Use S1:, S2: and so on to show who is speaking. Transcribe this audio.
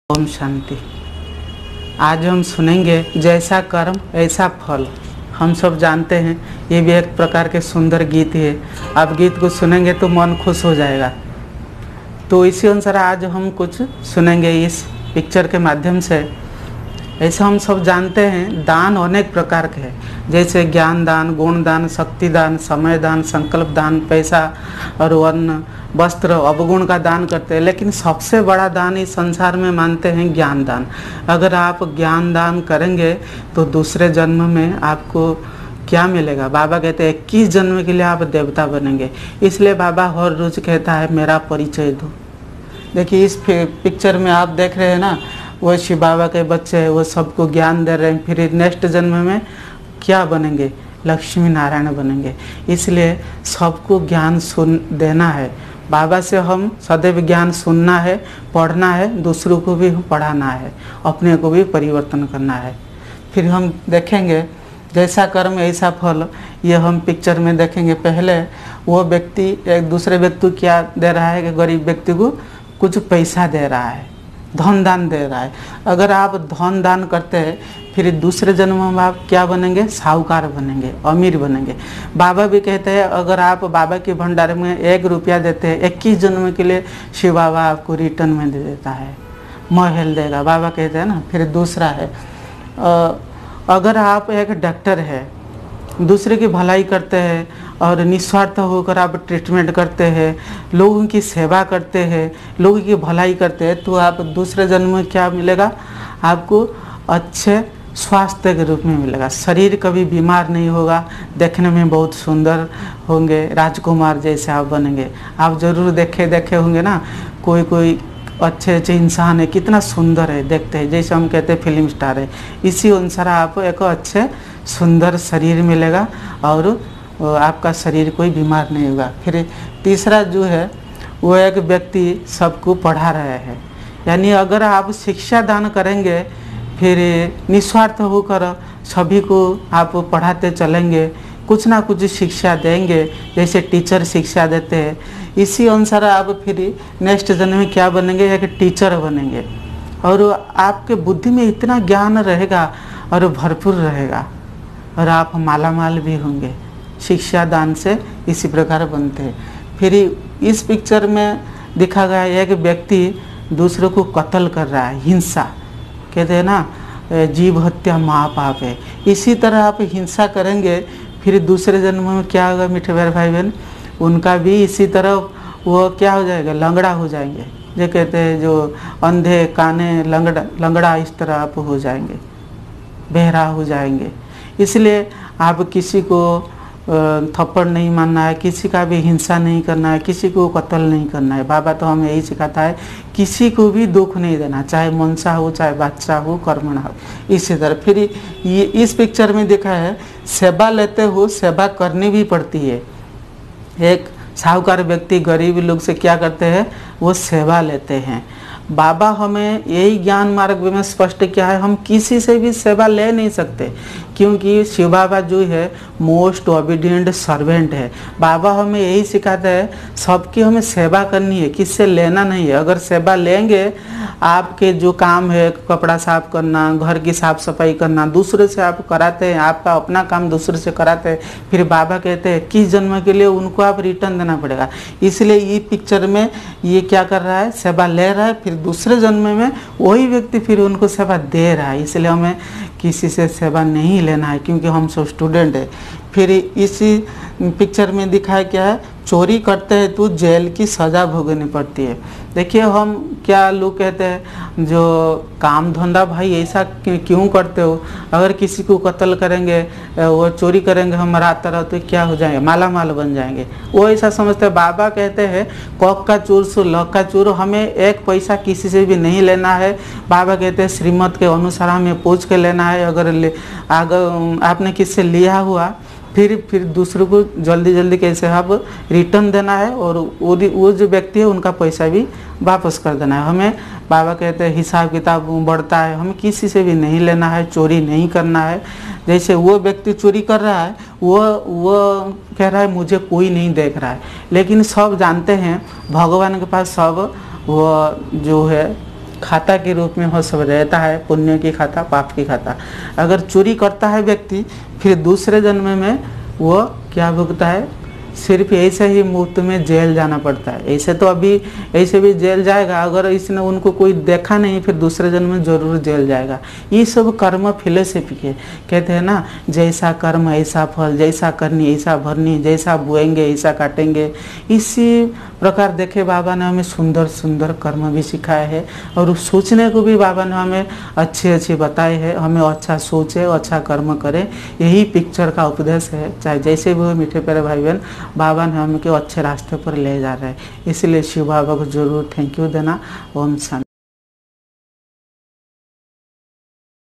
S1: ओम शांति। आज हम सुनेंगे जैसा कर्म ऐसा फल। हम सब जानते हैं, ये भी एक प्रकार के सुंदर गीत है। आप गीत को सुनेंगे तो मन खुश हो जाएगा। तो इसी अनुसार आज हम कुछ सुनेंगे इस पिक्चर के माध्यम से। ऐसा हम सब जानते हैं, दान अनेक प्रकार के हैं, जैसे ज्ञान दान, गुण दान, शक्ति दान, समय दान, संकल्प दान, पैसा और अन्न, वस्त्र, अवगुण का दान करते हैं। लेकिन सबसे बड़ा दान इस संसार में मानते हैं ज्ञान दान। अगर आप ज्ञान दान करेंगे तो दूसरे जन्म में आपको क्या मिलेगा? बाबा कहते हैं 21 जन्म के लिए आप देवता बनेंगे। इसलिए बाबा हर रोज कहता है मेरा परिचय दो। देखिए इस पिक्चर में आप देख रहे हैं ना, वो शिव बाबा के बच्चे हैं, वो सबको ज्ञान दे रहे हैं। फिर नेक्स्ट जन्म में क्या बनेंगे? लक्ष्मी नारायण बनेंगे। इसलिए सबको ज्ञान सुन देना है। बाबा से हम सदैव ज्ञान सुनना है, पढ़ना है, दूसरों को भी पढ़ाना है, अपने को भी परिवर्तन करना है। फिर हम देखेंगे जैसा कर्म ऐसा फल। ये हम पिक्चर में देखेंगे। पहले वो व्यक्ति एक दूसरे व्यक्ति को क्या दे रहा है कि गरीब व्यक्ति को कुछ पैसा दे रहा है, धन दान दे रहा है। अगर आप धन दान करते हैं फिर दूसरे जन्म में आप क्या बनेंगे? साहूकार बनेंगे, अमीर बनेंगे। बाबा भी कहते हैं अगर आप बाबा के भंडार में 1 रुपया देते हैं, 21 जन्म के लिए शिव बाबा आपको रिटर्न में दे देता है, महल देगा। बाबा कहते हैं ना। फिर दूसरा है, अगर आप एक डॉक्टर है, दूसरे की भलाई करते हैं और निस्वार्थ होकर आप ट्रीटमेंट करते हैं, लोगों की सेवा करते हैं, लोगों की भलाई करते हैं, तो आप दूसरे जन्म में क्या मिलेगा? आपको अच्छे स्वास्थ्य के रूप में मिलेगा। शरीर कभी बीमार नहीं होगा, देखने में बहुत सुंदर होंगे, राजकुमार जैसे आप बनेंगे। आप जरूर देखे होंगे ना, कोई अच्छे इंसान है, कितना सुंदर है, देखते हैं जैसे हम कहते हैं फिल्म स्टार है। इसी अनुसार आपको एक अच्छे सुंदर शरीर मिलेगा और आपका शरीर कोई बीमार नहीं होगा। फिर तीसरा जो है, वो एक व्यक्ति सबको पढ़ा रहे हैं। यानी अगर आप शिक्षा दान करेंगे, फिर निस्वार्थ होकर सभी को आप पढ़ाते चलेंगे, कुछ ना कुछ शिक्षा देंगे, जैसे टीचर शिक्षा देते हैं। इसी अनुसार आप फिर नेक्स्ट जन्म में क्या बनेंगे? एक टीचर बनेंगे। और आपके बुद्धि में इतना ज्ञान रहेगा और भरपूर रहेगा और आप मालामाल भी होंगे। शिक्षा दान से इसी प्रकार बनते हैं। फिर इस पिक्चर में दिखा गया एक व्यक्ति दूसरों को कत्ल कर रहा है, हिंसा। कहते हैं ना, जीव हत्या महापाप है। इसी तरह आप हिंसा करेंगे, फिर दूसरे जन्म में क्या होगा मीठे भाई बहन? उनका भी इसी तरह वो क्या हो जाएगा? लंगड़ा हो जाएंगे। जो कहते हैं जो अंधे काने लंगड़ा इस तरह आप हो जाएंगे, बहरा हो जाएंगे। इसलिए आप किसी को थप्पड़ नहीं मारना है, किसी का भी हिंसा नहीं करना है, किसी को कत्ल नहीं करना है। बाबा तो हमें यही सिखाता है, किसी को भी दुख नहीं देना, चाहे मनसा हो, चाहे बादशाह हो, कर्मणा हो। इसी तरह फिर ये इस पिक्चर में देखा है, सेवा लेते हो, सेवा करनी भी पड़ती है। एक साहूकार व्यक्ति गरीब लोग से क्या करते हैं? वो सेवा लेते हैं। बाबा हमें यही ज्ञान मार्ग में स्पष्ट किया है, हम किसी से भी सेवा ले नहीं सकते, क्योंकि शिव बाबा जो है मोस्ट ओबीडिएंट सर्वेंट है। बाबा हमें यही सिखाते हैं, सबकी हमें सेवा करनी है, किससे लेना नहीं है। अगर सेवा लेंगे, आपके जो काम है कपड़ा साफ करना, घर की साफ सफाई करना, दूसरे से आप कराते हैं, आपका अपना काम दूसरे से कराते हैं, फिर बाबा कहते हैं 21 जन्म के लिए उनको आप रिटर्न देना पड़ेगा। इसलिए ये पिक्चर में ये क्या कर रहा है? सेवा ले रहा है, फिर दूसरे जन्म में वही व्यक्ति फिर उनको सेवा दे रहा है। इसलिए हमें किसी से सेवा नहीं लेना है, क्योंकि हम सब स्टूडेंट है। फिर इसी पिक्चर में दिखाया क्या है? चोरी करते हैं तो जेल की सज़ा भोगनी पड़ती है। देखिए हम क्या लोग कहते हैं, जो काम धंधा भाई ऐसा क्यों करते हो? अगर किसी को कत्ल करेंगे, वो चोरी करेंगे हमारा तरह, तो क्या हो जाएंगे? माला माल बन जाएंगे। वो ऐसा समझते हैं। बाबा कहते हैं कौक का चोर सो लौक का चोर। हमें एक पैसा किसी से भी नहीं लेना है। बाबा कहते हैं श्रीमत के अनुसार हमें पूछ के लेना है। अगर आपने किससे लिया हुआ, फिर दूसरों को जल्दी कैसे आप रिटर्न देना है, और वो जो व्यक्ति है उनका पैसा भी वापस कर देना है। हमें बाबा कहते हैं हिसाब किताब बढ़ता है, हमें किसी से भी नहीं लेना है, चोरी नहीं करना है। जैसे वो व्यक्ति चोरी कर रहा है, वो कह रहा है मुझे कोई नहीं देख रहा है, लेकिन सब जानते हैं भगवान के पास सब वो जो है खाता के रूप में हो सब रहता है, पुण्य की खाता पाप की खाता। अगर चोरी करता है व्यक्ति, फिर दूसरे जन्म में वो क्या भुगता है, सिर्फ ऐसे ही मुफ्त में जेल जाना पड़ता है। ऐसे तो अभी ऐसे भी जेल जाएगा, अगर इसने उनको कोई देखा नहीं फिर दूसरे जन्म में जरूर जेल जाएगा। ये सब कर्म फिलोसफी के कहते हैं ना, जैसा कर्म ऐसा फल, जैसा करनी ऐसा भरनी, जैसा बोएंगे ऐसा काटेंगे। इसी प्रकार देखे बाबा ने हमें सुंदर सुंदर कर्म भी सिखाए हैं और सोचने को भी बाबा ने हमें अच्छे अच्छे बताए हैं। हमें अच्छा सोचे, अच्छा कर्म करें, यही पिक्चर का उपदेश है। चाहे जैसे भी हो मीठे प्यारे भाई बहन, बाबा ने हमें अच्छे रास्ते पर ले जा रहे हैं। इसलिए शिव बाबा को जरूर थैंक यू देना। ओम शांति।